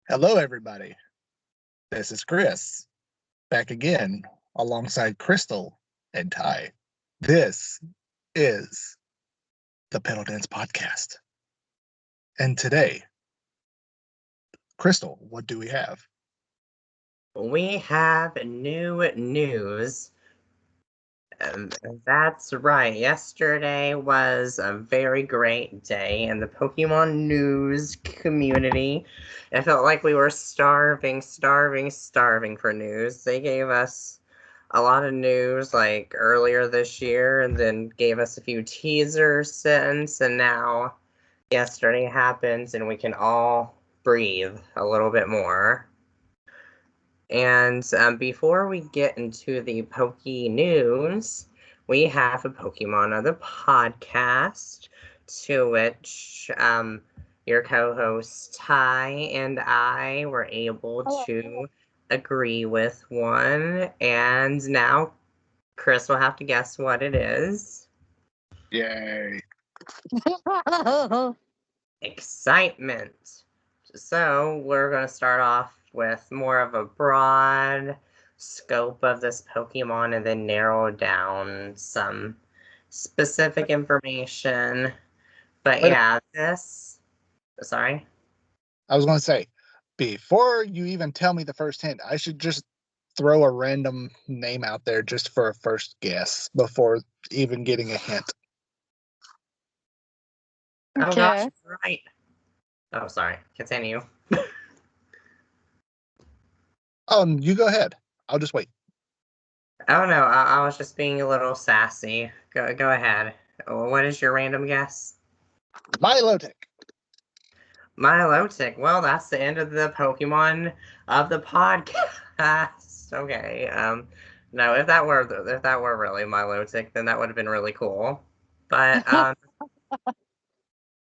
Hello, everybody. This is Chris, back again alongside Crystal and Ty. This is the Pedal Dance Podcast. And today, Crystal, what do we have? We have new news. That's right. Yesterday was a very great day in the Pokemon news community. It felt like we were starving for news. They gave us a lot of news like earlier this year and then gave us a few teasers since, and now yesterday happens and we can all breathe a little bit more. And before we get into the Poke News, we have a Pokemon of the podcast, to which your co-host Ty and I were able to agree with one. And now Chris will have to guess what it is. Yay. Excitement. So we're going to start off with more of a broad scope of this Pokemon and then narrow down some specific information. But yeah, this... Sorry? I was going to say, before you even tell me the first hint, I should just throw a random name out there just for a first guess before even getting a hint. Okay. Oh gosh, right. Oh, sorry. Continue. You go ahead. I'll just wait. Oh no, I was just being a little sassy. Go ahead. What is your random guess? Milotic. Milotic. Well, that's the end of the Pokemon of the podcast. Okay. No, if that were really Milotic, then that would have been really cool. But well,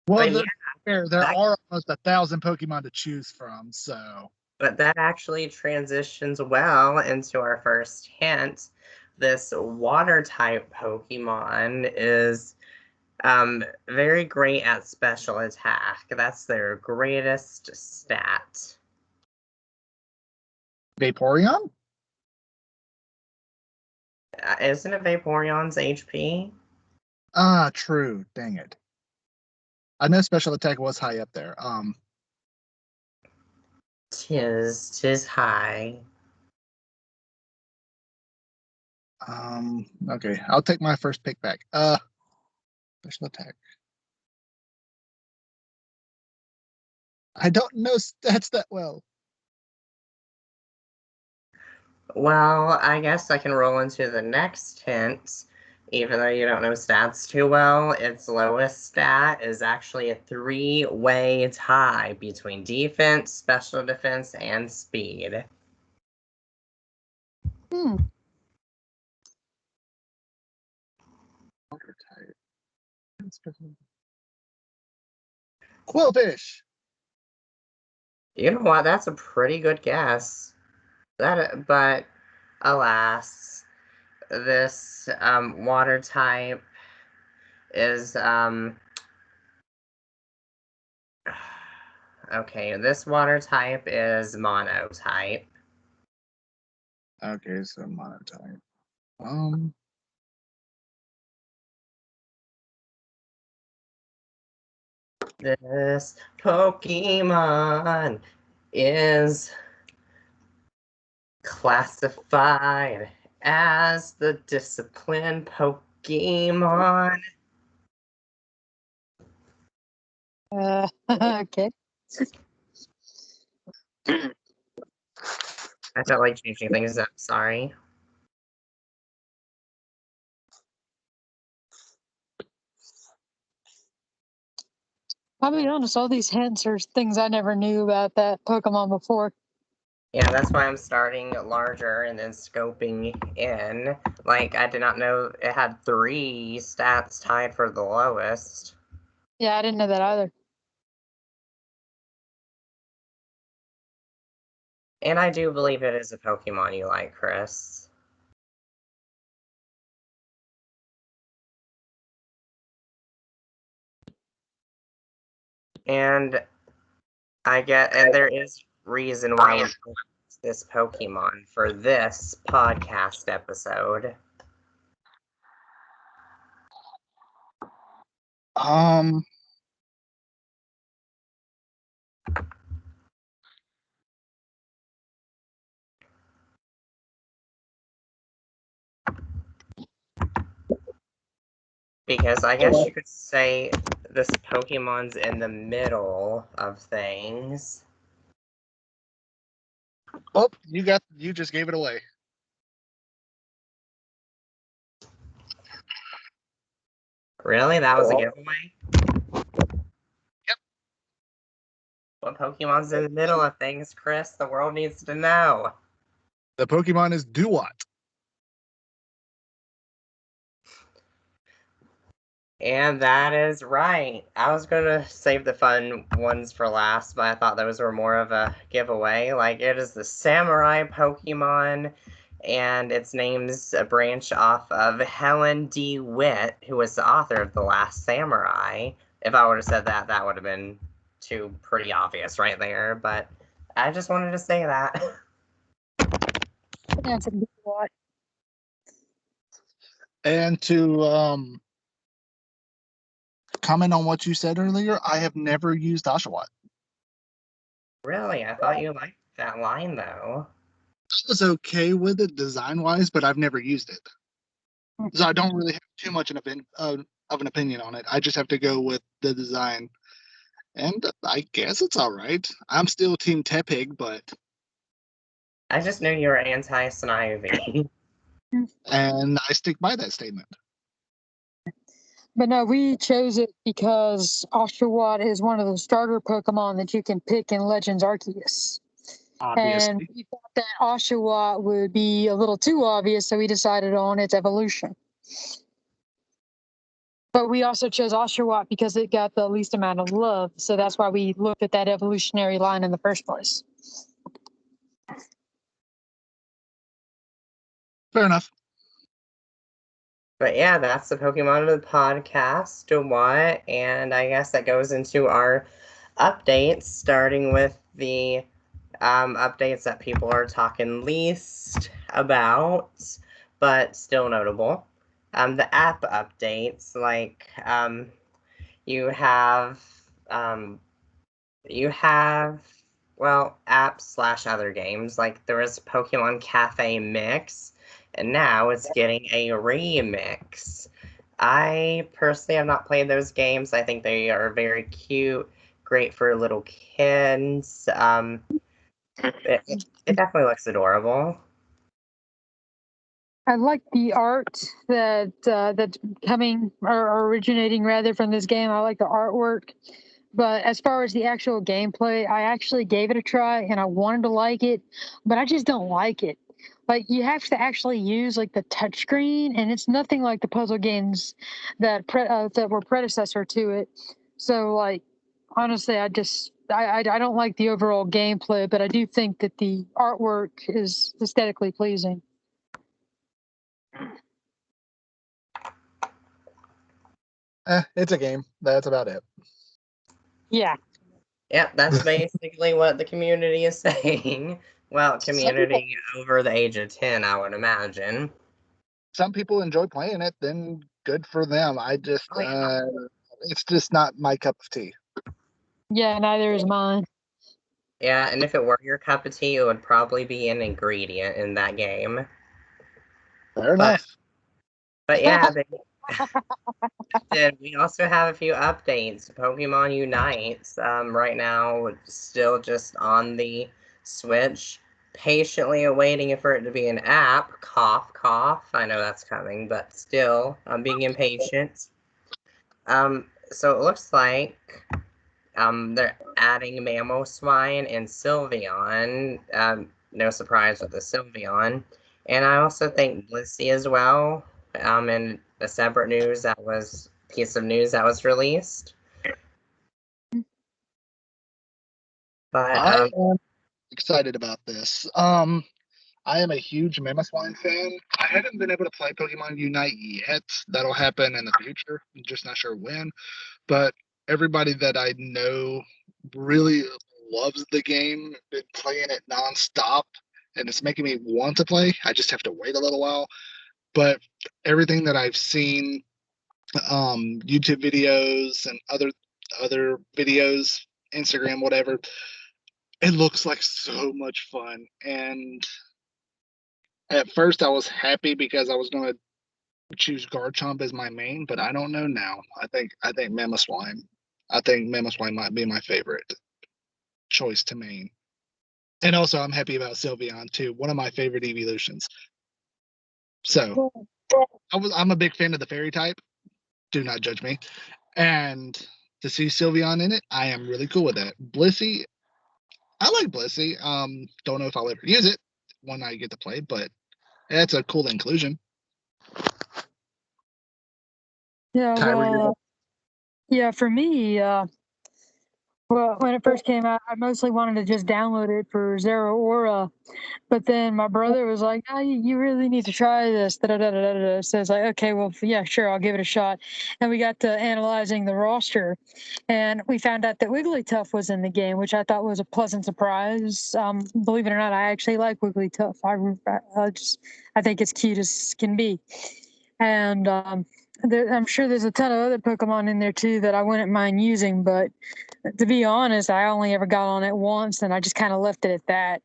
but yeah, there are almost 1,000 Pokemon to choose from, so. But that actually transitions well into our first hint. This water type Pokemon is very great at special attack. That's their greatest stat. Vaporeon? Isn't it Vaporeon's HP? Ah, true. Dang it. I know special attack was high up there. Tis high. Okay. I'll take my first pick back. Special attack. I don't know stats that well. Well, I guess I can roll into the next hint. Even though you don't know stats too well, its lowest stat is actually a 3-way tie between defense, special defense, and speed. Quillfish. You know what? That's a pretty good guess. But alas, this water type is okay. This water type is mono type. Okay, so monotype. This Pokemon is classified as the disciplined Pokemon. Okay. I felt like changing things up. Sorry. I'll be honest, all these hints are things I never knew about that Pokemon before. Yeah, that's why I'm starting larger and then scoping in. Like, I did not know it had 3 stats tied for the lowest. Yeah, I didn't know that either. And I do believe it is a Pokemon you like, Chris. And there is reason why we picked this Pokemon for this podcast episode? Because I guess you could say this Pokemon's in the middle of things. Oh, you just gave it away. Really? That was a giveaway? Yep. What Pokemon's in the middle of things, Chris? The world needs to know. The Pokemon is Duat. And that is right. I was going to save the fun ones for last, but I thought those were more of a giveaway. Like, it is the Samurai Pokemon, and its name's a branch off of Helen D. Witt, who was the author of The Last Samurai. If I would have said that, that would have been too pretty obvious right there, but I just wanted to say that. That's a good one. And to comment on what you said earlier, I have never used Oshawott. Really? I thought you liked that line, though. I was okay with it design-wise, but I've never used it. So I don't really have too much of an opinion on it. I just have to go with the design. And I guess it's all right. I'm still Team Tepig, but... I just knew you were anti-Snivy. And I stick by that statement. But no, we chose it because Oshawott is one of the starter Pokemon that you can pick in Legends Arceus. Obviously. And we thought that Oshawott would be a little too obvious, so we decided on its evolution. But we also chose Oshawott because it got the least amount of love, so that's why we looked at that evolutionary line in the first place. Fair enough. But yeah, that's the Pokemon of the podcast, what? And I guess that goes into our updates, starting with the updates that people are talking least about, but still notable. The app updates, like you have apps / other games. Like there was Pokemon Cafe Mix, and now it's getting a remix. I personally have not played those games. I think they are very cute, great for little kids. It definitely looks adorable. I like the art that's coming or originating rather from this game. I like the artwork. But as far as the actual gameplay, I actually gave it a try and I wanted to like it, but I just don't like it. Like you have to actually use like the touchscreen, and it's nothing like the puzzle games that were predecessor to it. So like honestly, I don't like the overall gameplay, but I do think that the artwork is aesthetically pleasing. It's a game. That's about it. Yeah. Yep, that's basically what the community is saying. Well, community over the age of 10, I would imagine. Some people enjoy playing it, then good for them. I just, Oh, yeah. it's just not my cup of tea. Yeah, neither is mine. Yeah, and if it were your cup of tea, it would probably be an ingredient in that game. Fair enough. But yeah, we also have a few updates. Pokemon Unites, right now, still just on the Switch. Patiently awaiting for it to be an app. Cough, cough. I know that's coming, but still, I'm being impatient. So it looks like they're adding Mamoswine and Sylveon. No surprise with the Sylveon. And I also think Blissey as well. In a separate piece of news that was released. But I am excited about this. I am a huge Mamoswine fan. I haven't been able to play Pokemon Unite yet. That'll happen in the future. I'm just not sure when. But everybody that I know really loves the game, been playing it nonstop, and it's making me want to play. I just have to wait a little while. But everything that I've seen, YouTube videos and other videos, Instagram, whatever, it looks like so much fun. And at first, I was happy because I was going to choose Garchomp as my main, but I don't know now. I think Mamoswine. I think Mamoswine might be my favorite choice to main. And also, I'm happy about Sylveon too. One of my favorite evolutions. So I'm a big fan of the fairy type. Do not judge me. And to see Sylveon in it, I am really cool with that. Blissey, I like Blissey. Don't know if I'll ever use it when I get to play, but that's a cool inclusion. Yeah, Kyrie, yeah, for me, well, when it first came out, I mostly wanted to just download it for Zero Aura, but then my brother was like, "Oh, you really need to try this." Da, da, da, da, da, da. So it's like, okay, well, yeah, sure, I'll give it a shot. And we got to analyzing the roster, and we found out that Wigglytuff was in the game, which I thought was a pleasant surprise. Believe it or not, I actually like Wigglytuff. I think it's cute as can be, and I'm sure there's a ton of other Pokemon in there too that I wouldn't mind using, but to be honest, I only ever got on it once, and I just kind of left it at that.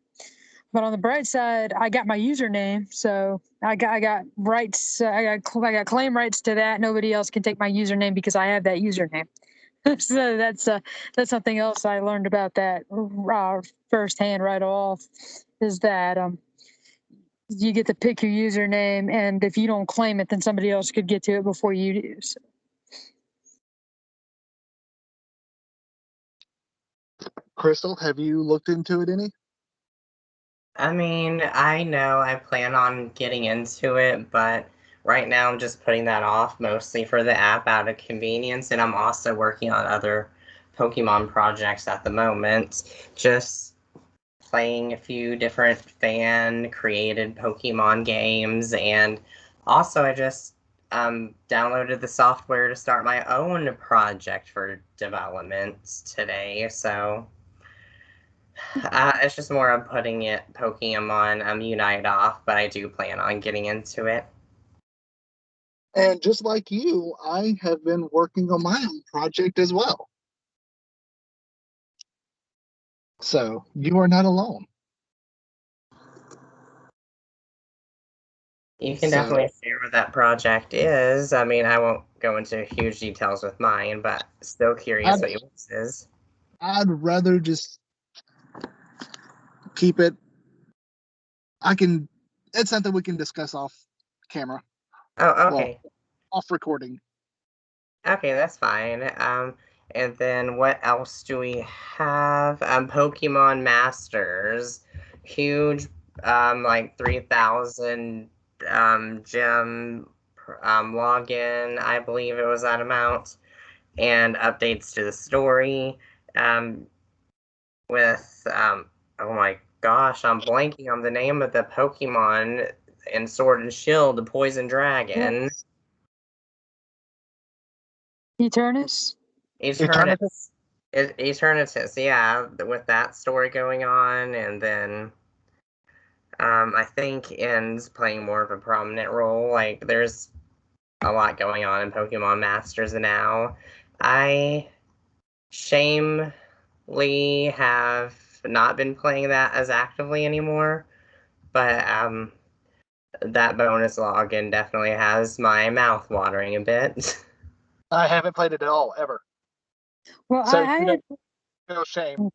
But on the bright side, I got my username, so I got rights. I got claim rights to that. Nobody else can take my username because I have that username. So that's something else I learned about that firsthand right off. Is that you get to pick your username, and if you don't claim it, then somebody else could get to it before you do. So. Crystal, have you looked into it any? I mean, I know I plan on getting into it, but right now I'm just putting that off mostly for the app out of convenience, and I'm also working on other Pokemon projects at the moment. Just playing a few different fan created Pokemon games, and also I just downloaded the software to start my own project for development today, so it's just more of putting it Pokemon Unite off, but I do plan on getting into it. And just like you, I have been working on my own project as well. So you are not alone. You can So definitely share what that project is. I mean, I won't go into huge details with mine, but still curious I'd what yours is. I'd rather just keep it. I can. It's something we can discuss off camera. Oh, Well, okay. off recording. Okay, that's fine. And then what else do we have? Pokemon Masters, huge, like 3,000 gem login. I believe it was that amount, and updates to the story. Um, with oh my gosh, I'm blanking on the name of the Pokemon in Sword and Shield, the Poison Dragon. Eternus. Eternity. Eternatus. Eternatus, yeah, with that story going on, and then I think Ends playing more of a prominent role. Like, there's a lot going on in Pokemon Masters now. I shamefully have not been playing that as actively anymore, but that bonus login definitely has my mouth watering a bit. I haven't played it at all ever. Well, So I you had. don't feel shame.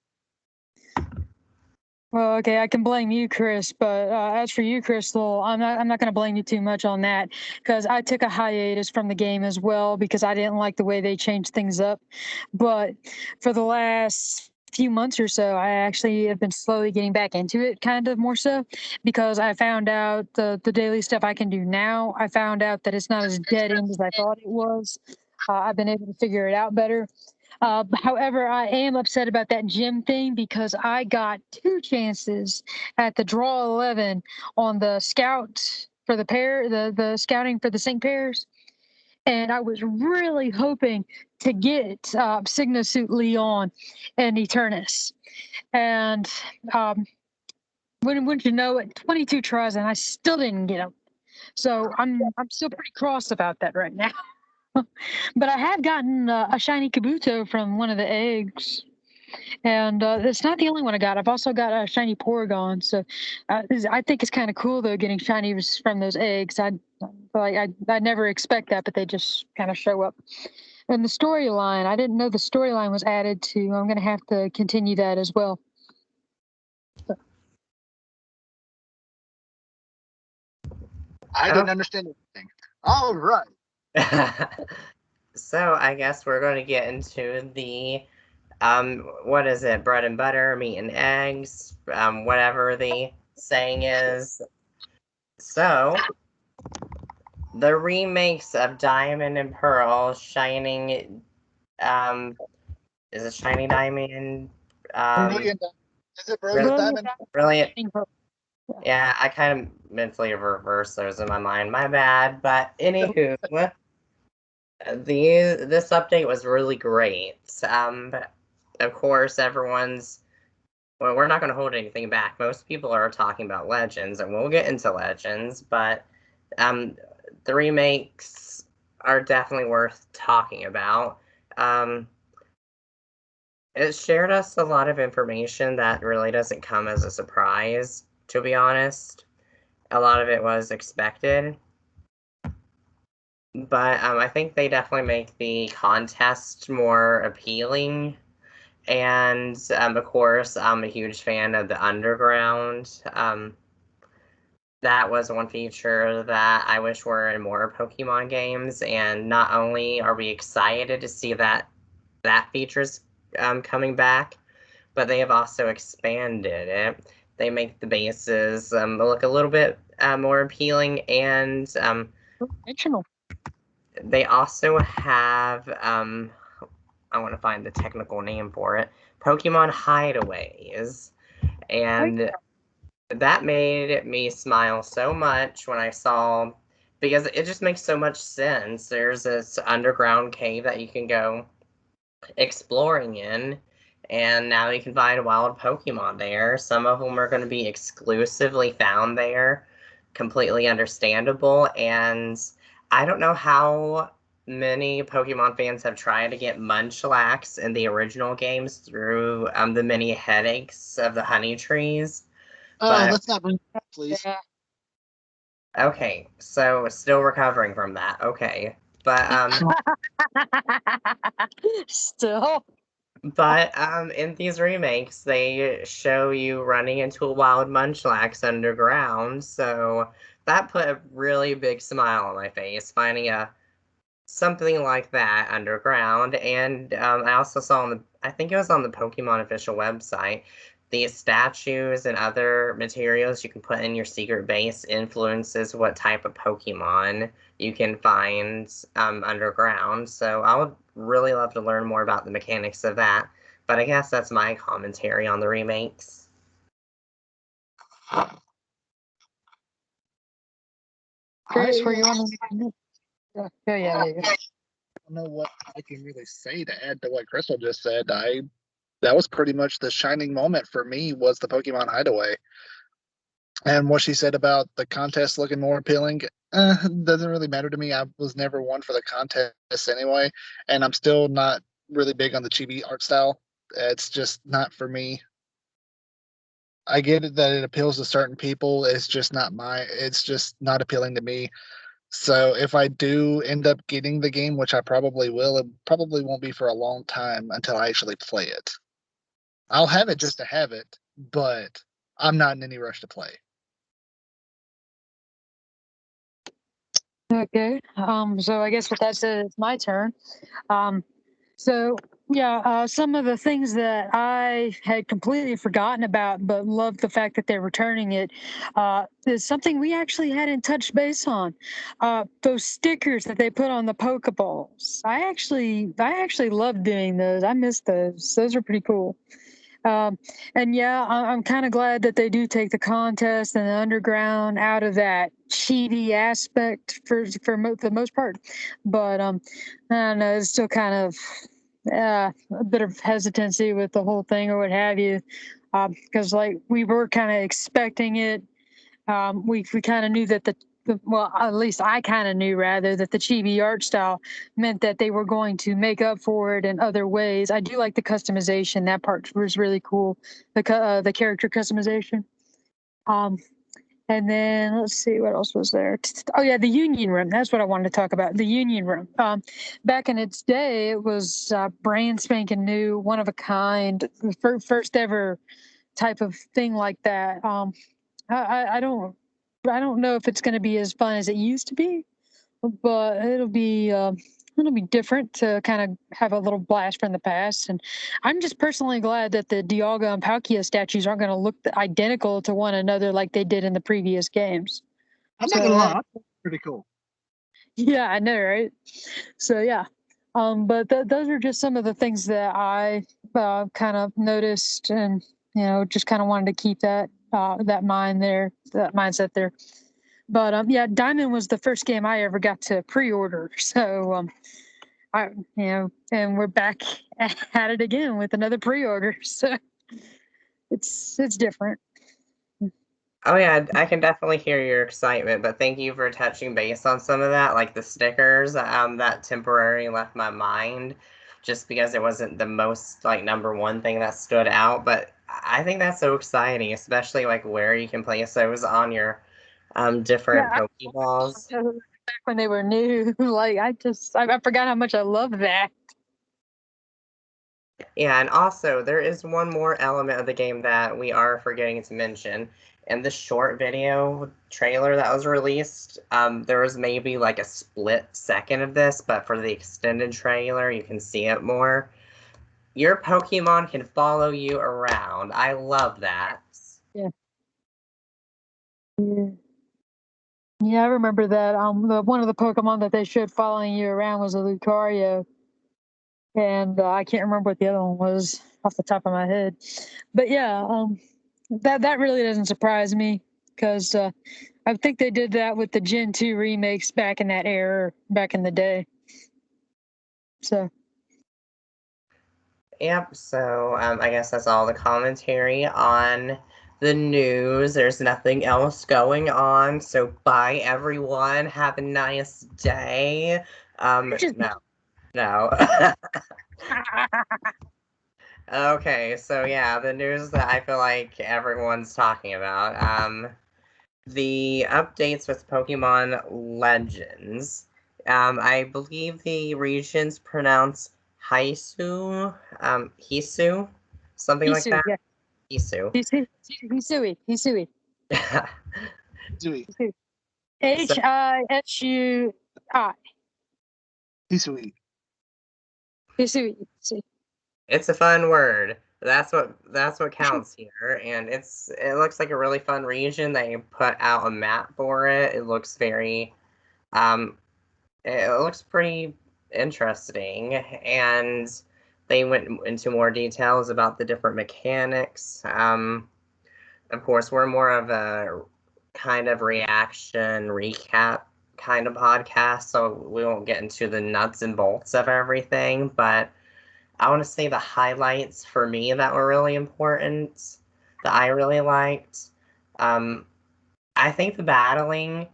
Well, okay, I can blame you, Chris, but as for you, Crystal, I'm not going to blame you too much on that because I took a hiatus from the game as well because I didn't like the way they changed things up. But for the last few months or so, I actually have been slowly getting back into it, kind of more so, because I found out the daily stuff I can do now. I found out that it's not as dead end as I thought it was. I've been able to figure it out better. However, I am upset about that gym thing because I got two chances at the draw 11 on the scout for the pair, the scouting for the sync pairs. and I was really hoping to get Signosuit Leon and Eternus. And wouldn't you know it, 22 tries and I still didn't get them. So I'm still pretty cross about that right now. But I have gotten a shiny Kabuto from one of the eggs. And it's not the only one I got. I've also got a shiny Porygon. So I think it's kind of cool, though, getting shinies from those eggs. I never expect that, but they just kind of show up. And the storyline, I didn't know the storyline was added to. I'm going to have to continue that as well. I didn't understand anything. All right. So I guess we're going to get into the what is it? Bread and butter, meat and eggs, whatever the saying is. So the remakes of Diamond and Pearl, Shining, is it Shiny Diamond? Brilliant. Is it Brilliant Diamond? Brilliant. Yeah, I kind of mentally reversed those in my mind. My bad. But anywho, this update was really great. Of course, well, we're not going to hold anything back. Most people are talking about Legends, and we'll get into Legends, but the remakes are definitely worth talking about. It shared us a lot of information that really doesn't come as a surprise, to be honest. A lot of it was expected. But I think they definitely make the contest more appealing. And of course, I'm a huge fan of the Underground. That was one feature that I wish were in more Pokemon games. And not only are we excited to see that feature's coming back, but they have also expanded it. They make the bases look a little bit more appealing, and they also have I want to find the technical name for it, Pokemon hideaways, and that made me smile so much when I saw, because it just makes so much sense. There's this underground cave that you can go exploring in, and now you can find wild Pokemon there. Some of them are going to be exclusively found there, completely understandable, and I don't know how many Pokemon fans have tried to get Munchlax in the original games through the many headaches of the honey trees. Oh, let's not bring that, please. Yeah. Okay, so still recovering from that. Okay, but still. But in these remakes, they show you running into a wild Munchlax underground, so that put a really big smile on my face, finding something like that underground. And I also saw I think it was on the Pokemon official website, these statues and other materials you can put in your secret base influences what type of Pokemon you can find underground. So I would really love to learn more about the mechanics of that. But I guess that's my commentary on the remakes. Chris, where you want to? Yeah. I don't know what I can really say to add to what Crystal just said. That was pretty much the shining moment for me, was the Pokemon Hideaway. And what she said about the contest looking more appealing, doesn't really matter to me. I was never one for the contest anyway, and I'm still not really big on the chibi art style. It's just not for me. I get it that it appeals to certain people. It's just not appealing to me. So if I do end up getting the game, which I probably will, it probably won't be for a long time until I actually play it. I'll have it just to have it, but I'm not in any rush to play. Okay. So I guess with that said, it's my turn. Some of the things that I had completely forgotten about, but loved the fact that they're returning it, is something we actually hadn't touched base on. Those stickers that they put on the Pokeballs. I actually love doing those. I miss those. Those are pretty cool. And yeah, I'm kind of glad that they do take the contest and the underground out of that cheaty aspect the most part. But I don't know, it's still kind of a bit of hesitancy with the whole thing or what have you, because like we were kind of expecting it. We kind of knew that well, at least I kind of knew rather that the chibi art style meant that they were going to make up for it in other ways. I do like the customization; that part was really cool. The character customization. Um, and then let's see what else was there. Oh yeah, the Union Room. That's what I wanted to talk about. The Union Room. Back in its day, it was brand spanking new, one of a kind, first ever type of thing like that. I don't know if it's going to be as fun as it used to be, but it'll be different to kind of have a little blast from the past. And I'm just personally glad that the Dialga and Palkia statues aren't going to look identical to one another like they did in the previous games. I'm not gonna lie, that's pretty cool. Yeah, I know, right? So yeah, but those are just some of the things that I kind of noticed, and just kind of wanted to keep that mindset there. But yeah, Diamond was the first game I ever got to pre-order, so I and we're back at it again with another pre-order, so it's different. Oh yeah, I can definitely hear your excitement, but thank you for touching base on some of that, like the stickers. That temporarily left my mind, just because it wasn't the most like number one thing that stood out. But I think that's so exciting, especially like where you can place those on your different Yeah, Pokeballs. back when they were new, like I forgot how much I love that. Yeah, and also there is one more element of the game that we are forgetting to mention. In the short video trailer that was released, there was maybe like a split second of this, but for the extended trailer, you can see it more. Your Pokemon can follow you around. I love that. Yeah. Yeah, I remember that. One of the Pokemon that they showed following you around was a Lucario, and I can't remember what the other one was off the top of my head. But yeah, that really doesn't surprise me because I think they did that with the Gen 2 remakes back in that era, back in the day. So Yep, so I guess that's all the commentary on the news. There's nothing else going on, so bye everyone. Have a nice day. No, no. Okay, so yeah, the news that I feel like everyone's talking about. The updates with Pokemon Legends. I believe the regions pronounce Haisu, Hisu, something like Hisui, that. yeah, Hisu. Hisui. Hisui. So Hisui. Hisui. Hisui. it's a fun word. That's what counts here, and it looks like a really fun region. They put out a map for it. It looks very um it looks pretty interesting, and they went into more details about the different mechanics. Of course, we're more of a kind of reaction recap kind of podcast, so we won't get into the nuts and bolts of everything, but I want to say the highlights for me that were really important, that I really liked. Um, I think the battling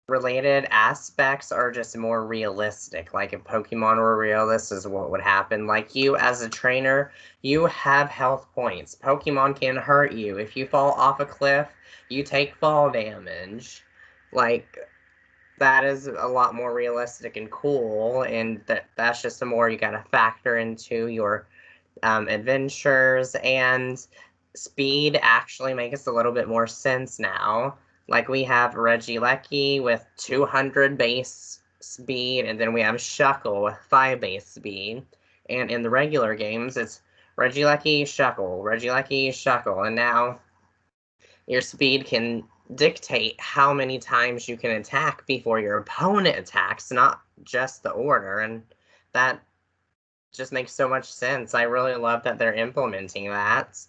related aspects are just more realistic. Like if Pokemon were real, this is what would happen. Like you as a trainer, you have health points. Pokemon can hurt you. If you fall off a cliff, you take fall damage. Like that is a lot more realistic and cool, and that's just the more you gotta factor into your adventures, and speed actually makes a little bit more sense now. Like we have Regieleki with 200 base speed, and then we have Shuckle with 5 base speed. And in the regular games, it's Regieleki, Shuckle, Regieleki, Shuckle, and now your speed can dictate how many times you can attack before your opponent attacks, not just the order, and that just makes so much sense. I really love that they're implementing that.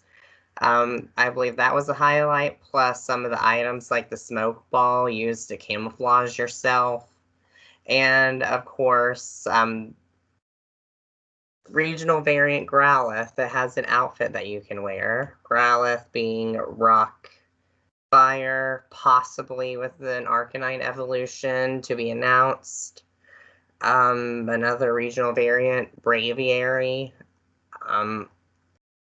I believe that was a highlight, plus some of the items like the smoke ball used to camouflage yourself. And of course, regional variant Growlithe that has an outfit that you can wear. Growlithe being rock fire, possibly with an Arcanine evolution to be announced. Another regional variant, Braviary.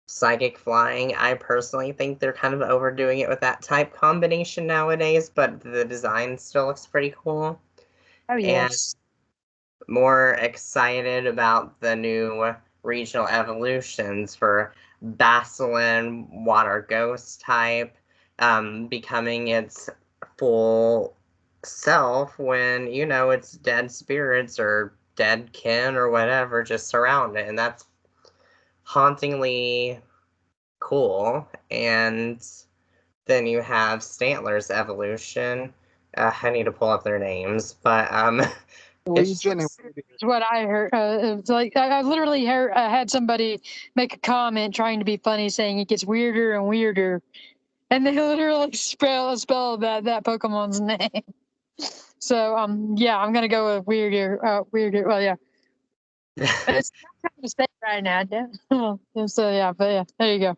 Psychic flying. I personally think they're kind of overdoing it with that type combination nowadays, but the design still looks pretty cool. Oh, And yes. more excited about the new regional evolutions for Basculin, Water Ghost type, becoming its full self when, it's dead spirits or dead kin or whatever just surround it. And that's hauntingly cool. And then you have Stantler's evolution. I need to pull up their names, but it's Legion and That's what I heard. It's like I literally had somebody make a comment trying to be funny, saying it gets weirder and weirder, and they literally spell that Pokemon's name. So yeah, I'm gonna go with weirder. Weirder. Well, yeah, but it's not a mistake right now. Yeah. So yeah, but yeah, there you go.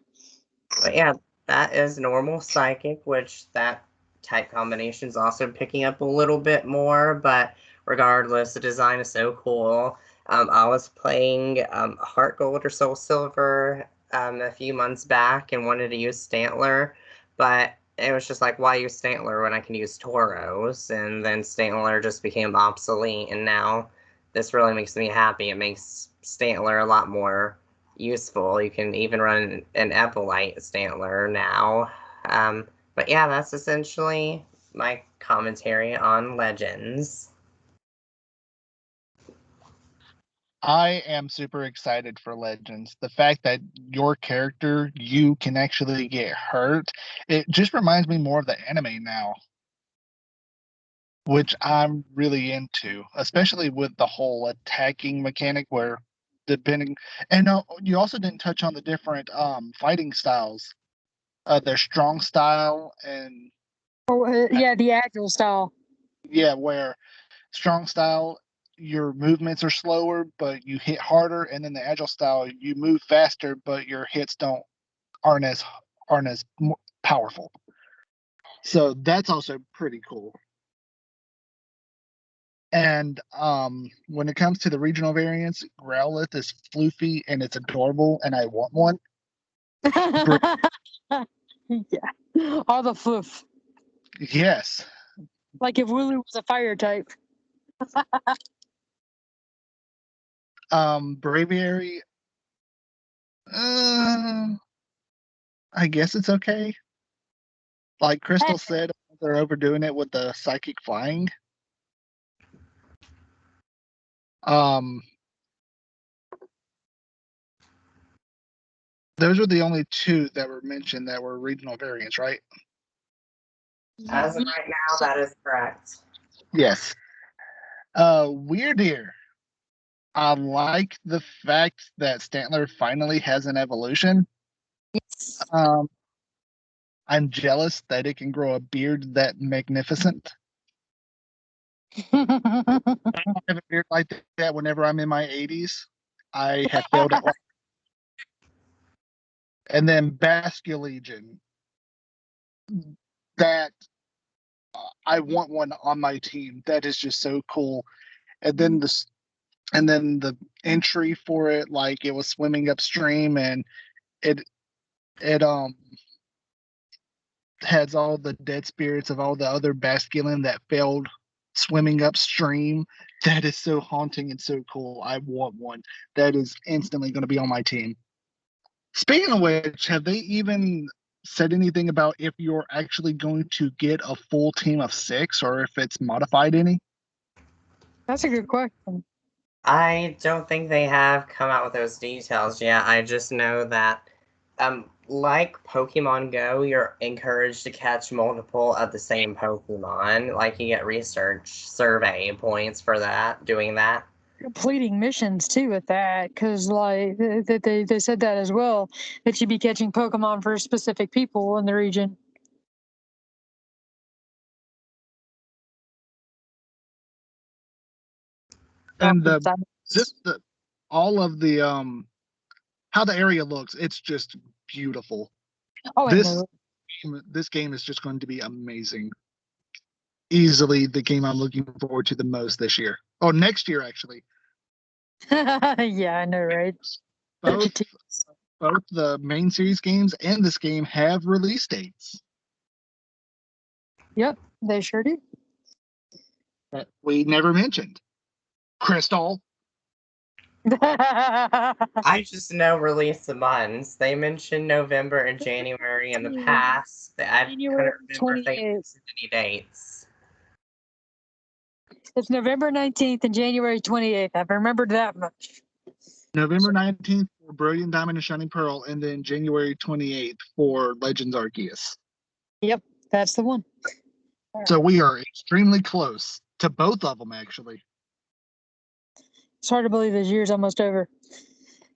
But yeah, that is normal psychic, which that type combination is also picking up a little bit more. But regardless, the design is so cool. I was playing Heart Gold or Soul Silver a few months back and wanted to use Stantler, but it was just like, why use Stantler when I can use Tauros? And then Stantler just became obsolete, and now this really makes me happy. It makes Stantler a lot more useful. You can even run an Epholite Stantler now. But yeah, that's essentially my commentary on Legends. I am super excited for Legends. The fact that your character, you can actually get hurt, it just reminds me more of the anime now, which I'm really into, especially with the whole attacking mechanic where depending and you also didn't touch on the different fighting styles. Their strong style and Oh, yeah, the agile style. yeah, where strong style your movements are slower but you hit harder, and then the agile style you move faster but your hits don't aren't as powerful. So that's also pretty cool. And when it comes to the regional variants, Growlithe is floofy and it's adorable, and I want one. Yeah, all the fluff. Yes. Like if Wooloo was a fire type. Braviary, I guess it's okay. Like Crystal said, they're overdoing it with the psychic flying. Um, those were the only two that were mentioned that were regional variants, right? As of right now, that is correct. Yes. Weird Ear. I like the fact that Stantler finally has an evolution. Yes. I'm jealous that it can grow a beard that magnificent. I don't have a beard like that whenever I'm in my 80s. I have failed at life. And then Basculegion. That I want one on my team. That is just so cool. And then the entry for it, like it was swimming upstream, and it it has all the dead spirits of all the other Basculin that failed swimming upstream. That is so haunting and so cool. I want one. That is instantly going to be on my team. Speaking of which, have they even said anything about if you're actually going to get a full team of 6 or if it's modified any? That's a good question. I don't think they have come out with those details yet. I just know that, like Pokemon Go, you're encouraged to catch multiple of the same Pokemon. Like you get research survey points for that, doing that. completing missions too with that, because like they said that as well, that you'd be catching Pokemon for specific people in the region. And all of the how the area looks, it's just beautiful. Oh, I This know. this game is just going to be amazing. Easily the game I'm looking forward to the most this year. Oh, next year actually. Yeah, I know, right? Both the main series games and this game have release dates Yep, they sure do. that we never mentioned. Crystal. I just know release months. They mentioned November and January in the past. I couldn't January remember if they 28th. listed any dates. It's November 19th and January 28th. I've remembered that much. November 19th for Brilliant Diamond and Shining Pearl, and then January 28th for Legends Arceus. Yep, that's the one. So we are extremely close to both of them, actually. It's hard to believe this year's almost over.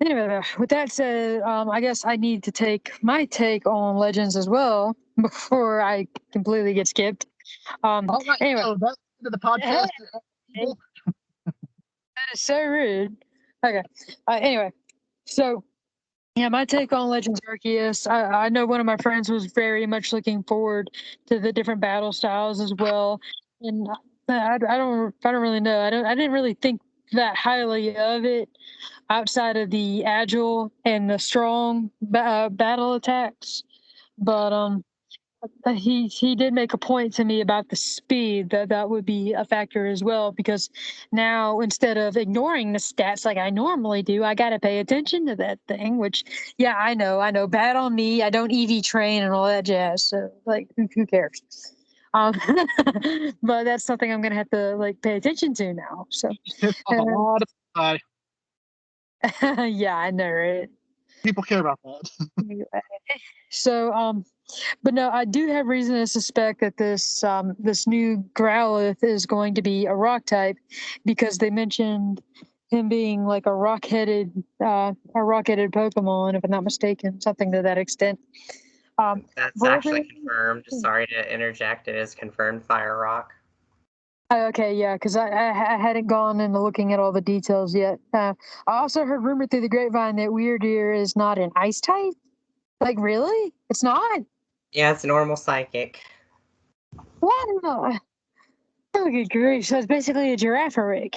Anyway, with that said, I guess I need to take my take on Legends as well before I completely get skipped. All right, Anyway, so that's the end of the podcast. People. that is so rude. Okay. Anyway, so yeah, my take on Legends Arceus. I know one of my friends was very much looking forward to the different battle styles as well, and I don't really know. I didn't really think that highly of it outside of the agile and the strong battle attacks, but he did make a point to me about the speed that would be a factor as well, because now instead of ignoring the stats like I normally do, I got to pay attention to that thing, which yeah, I know, bad on me. I don't EV train and all that jazz, so like who cares. um but that's something I'm gonna have to like pay attention to now, so Pissed off a lot of yeah, I know, right? people care about that. So but no, I do have reason to suspect that this new Growlithe is going to be a rock type, because they mentioned him being like a rock-headed Pokemon, if I'm not mistaken, something to that extent. That's actually confirmed. Sorry to interject. It is confirmed Fire Rock. Okay, yeah, because I hadn't gone into looking at all the details yet. I also heard rumor through the grapevine that Weirdeer is not an ice type. Like, really? It's not? Yeah, it's normal psychic. What? No. Oh, good grief. So it's basically a Giraffaric.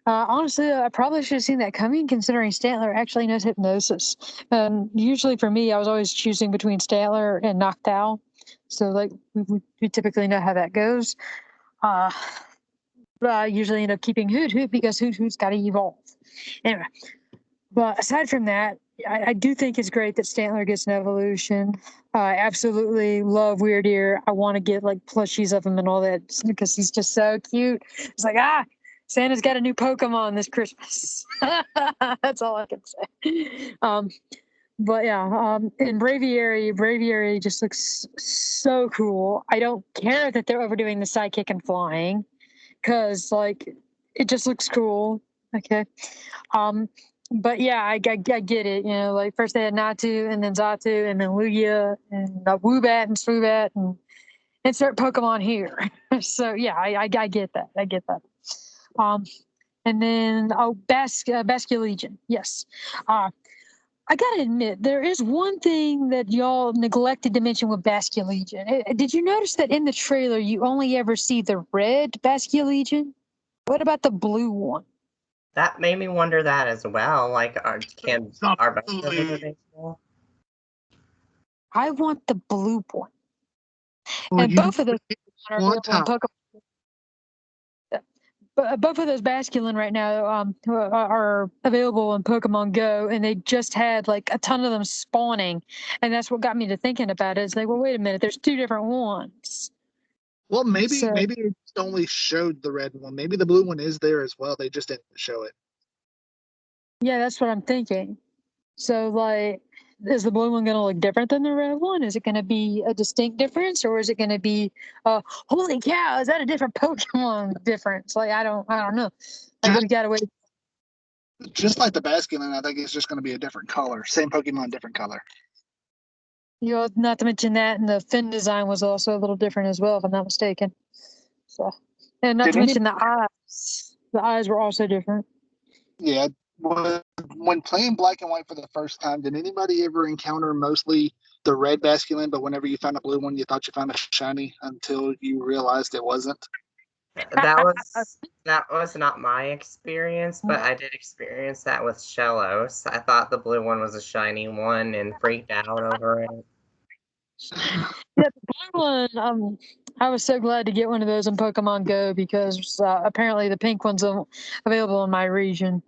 Honestly, I probably should have seen that coming, considering Stantler actually knows hypnosis. Usually for me, I was always choosing between Stantler and Noctowl. So, like, we typically know how that goes. But I usually end up keeping Hoot because Hoot's got to evolve. Anyway, but aside from that, I do think it's great that Stantler gets an evolution. I absolutely love Weirdeer. I want to get like plushies of him and all that because he's just so cute. It's like, Santa's got a new Pokemon this Christmas. That's all I can say. But yeah, in Braviary just looks so cool. I don't care that they're overdoing the sidekick and flying, because like it just looks cool. Okay. But yeah, I get it. You know, like first they had Natu, and then Zatu, and then Lugia, and Woobat, and Swoobat, and insert Pokemon here. So yeah, I get that. I get that. And then Basculegion. Yes. I gotta admit, there is one thing that y'all neglected to mention with Basculegion. Did you notice that in the trailer you only ever see the red Basculegion? What about the blue one? That made me wonder that as well. Like, are both of them Absolutely. available? I want the blue one. Well, And both of those are one available in time. Pokemon. Both of those Basculin right now are available in Pokemon Go, and they just had like a ton of them spawning, and that's what got me to thinking about it. It's like, well, wait a minute, there's two different ones. Well, maybe So it just only showed the red one. Maybe the blue one is there as well. They just didn't show it. yeah, that's what I'm thinking. So like, is the blue one going to look different than the red one? Is it going to be a distinct difference, or is it going to be, holy cow, is that a different Pokemon difference? Like, I don't know. I would have got away. Just like the Basculin, I think it's just going to be a different color. Same Pokemon, different color. You know, not to mention that, and the fin design was also a little different as well, if I'm not mistaken. So, and not to mention the eyes. The eyes were also different. Yeah. When playing Black and White for the first time, did anybody ever encounter mostly the red Basculin, but whenever you found a blue one, you thought you found a shiny until you realized it wasn't? That was not my experience, but I did experience that with Shellos. I thought the blue one was a shiny one and freaked out over it. Yeah, the blue one. I was so glad to get one of those in Pokemon Go because apparently the pink one's available in my region.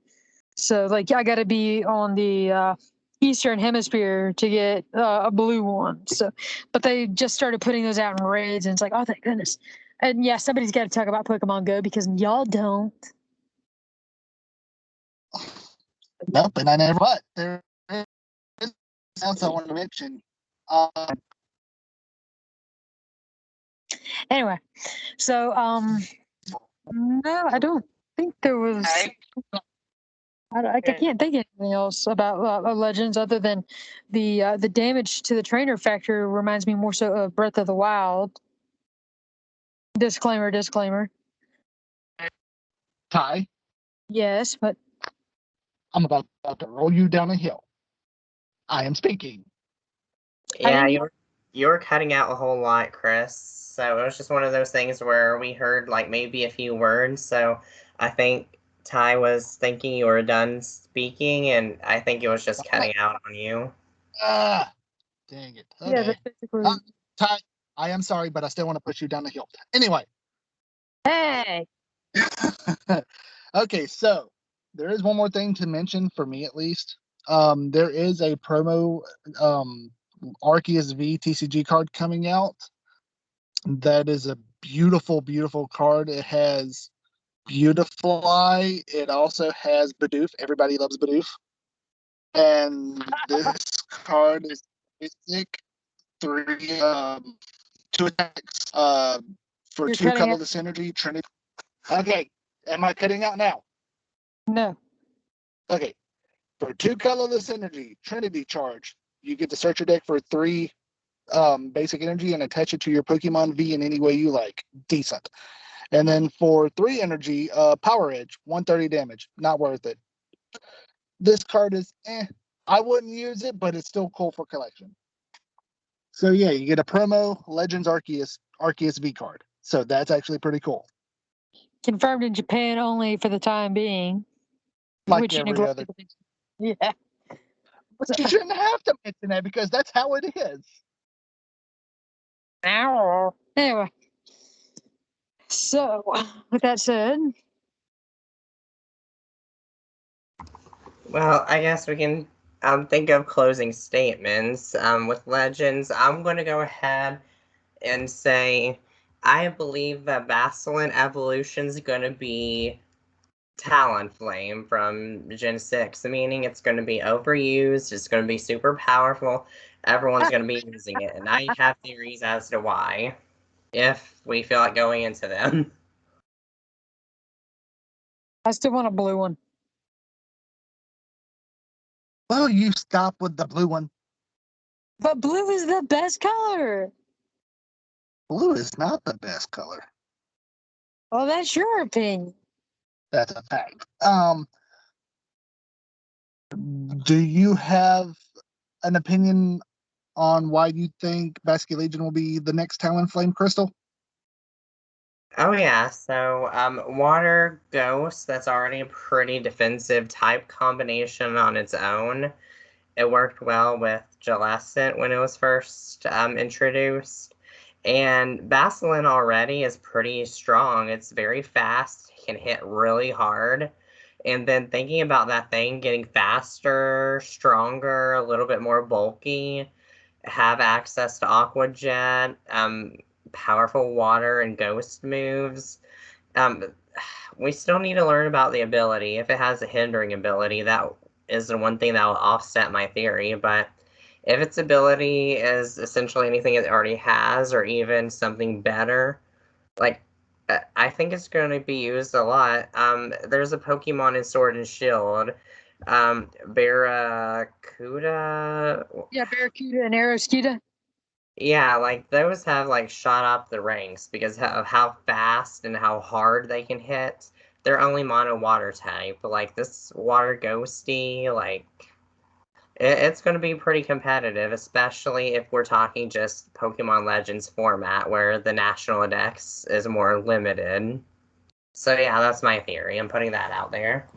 So, like, I got to be on the Eastern Hemisphere to get a blue one. So, but they just started putting those out in raids, and it's like, oh, thank goodness. And yeah, somebody's got to talk about Pokemon Go because y'all don't. Nope, and I never. But there is something I wanted to mention. Anyway, so no, I don't think there was. I can't think of anything else about Legends other than the damage to the trainer factor reminds me more so of Breath of the Wild. Disclaimer, disclaimer. Ty, Yes, but I'm about to roll you down a hill. I am speaking. Yeah, you were cutting out a whole lot, Chris. So it was just one of those things where we heard like maybe a few words. So I think Ty was thinking you were done speaking, and I think it was just cutting out on you. Ah, dang it. Okay. yeah, that's basically. Ty, I am sorry, but I still want to push you down the hill. Anyway. Hey. Okay, so there is one more thing to mention for me at least. There is a promo Arceus V TCG card coming out. That is a beautiful, beautiful card. It has Beautifly. It also has Bidoof. Everybody loves Bidoof. And this card is basic 3 2 attacks for You're 2 cutting out. colorless energy. Trinity. Okay, am I cutting out now? No. Okay, for 2 colorless energy, Trinity charge. You get to search your deck for 3 basic energy and attach it to your Pokemon V in any way you like. Decent. And then for 3 energy, Power Edge, 130 damage. Not worth it. This card is I wouldn't use it, but it's still cool for collection. So yeah, you get a promo Legends Arceus V card. So that's actually pretty cool. Confirmed in Japan only for the time being. Like which every other. Yeah. But you shouldn't have to mention that because that's how it is. Anyway. So, with that said, Well, I guess we can think of closing statements. With Legends, I'm going to go ahead and say I believe that Basculin Evolution is going to be Talonflame from Gen 6, meaning it's going to be overused, it's going to be super powerful, everyone's going to be using it, and I have theories as to why, if we feel like going into them. I still want a blue one. Well, you stop with the blue one. But blue is the best color. Blue is not the best color. Well, that's your opinion. That's a fact. Do you have an opinion on why you think Basculegion will be the next Talonflame Crystal? Oh yeah, so Water Ghost, that's already a pretty defensive type combination on its own. It worked well with Gelescent when it was first introduced. And Basculin already is pretty strong. It's very fast, can hit really hard. And then thinking about that thing getting faster, stronger, a little bit more bulky, have access to Aqua Jet, powerful water and ghost moves. Um, we still need to learn about the ability. If it has a hindering ability, that is the one thing that will offset my theory. But if its ability is essentially anything it already has, or even something better, like I think it's going to be used a lot. There's a Pokemon in Sword and Shield, Barracuda. Yeah, Barracuda and Arrowscuda. Yeah, like those have like shot up the ranks because of how fast and how hard they can hit. They're only mono water type, but like this water ghosty, like it's going to be pretty competitive, especially if we're talking just Pokemon Legends format where the National Dex is more limited. So yeah, that's my theory. I'm putting that out there.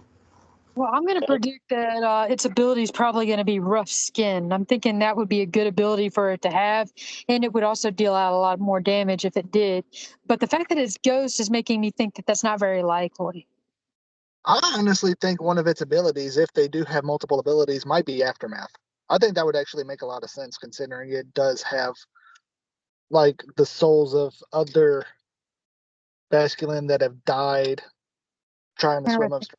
Well, I'm going to predict that its ability is probably going to be Rough Skin. I'm thinking that would be a good ability for it to have, and it would also deal out a lot more damage if it did. But the fact that it's Ghost is making me think that that's not very likely. I honestly think one of its abilities, if they do have multiple abilities, might be Aftermath. I think that would actually make a lot of sense considering it does have like the souls of other Basculin that have died trying to swim upstream.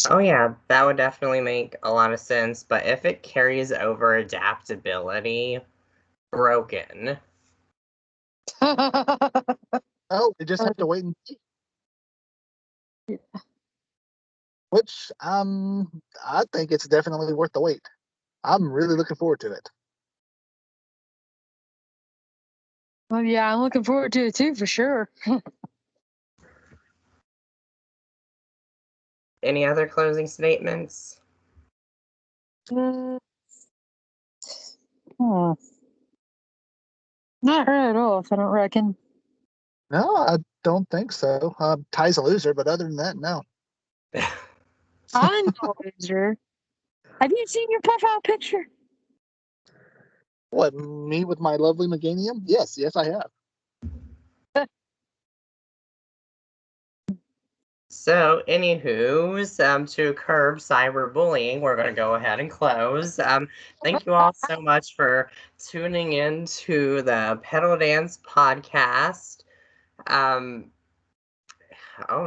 Oh yeah, that would definitely make a lot of sense, but if it carries over adaptability, broken. Oh, we just have to wait and see. Yeah. Which I think it's definitely worth the wait. I'm really looking forward to it. Well, yeah, I'm looking forward to it too, for sure. Any other closing statements? Hmm. Not her at all, if I don't reckon. No, I don't think so. Ty's a loser, but other than that, no. I'm a loser. Have you seen your profile picture? What, me with my lovely Meganium? Yes, yes, I have. So, anywho's, to curb cyberbullying, we're going to go ahead and close. Thank you all so much for tuning in to the Pedal Dance podcast. Oh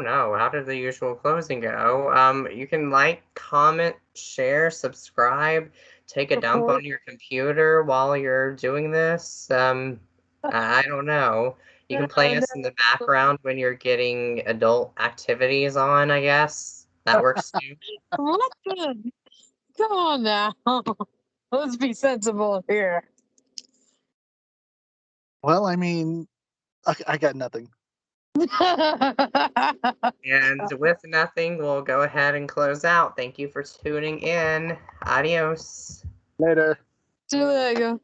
no, how did the usual closing go? You can like, comment, share, subscribe, take a dump on your computer while you're doing this. I don't know. You can play us in the background when you're getting adult activities on, I guess. That works too. What the? Come on now. Let's be sensible here. Well, I mean, I got nothing. And with nothing, we'll go ahead and close out. Thank you for tuning in. Adios. Later. See you later.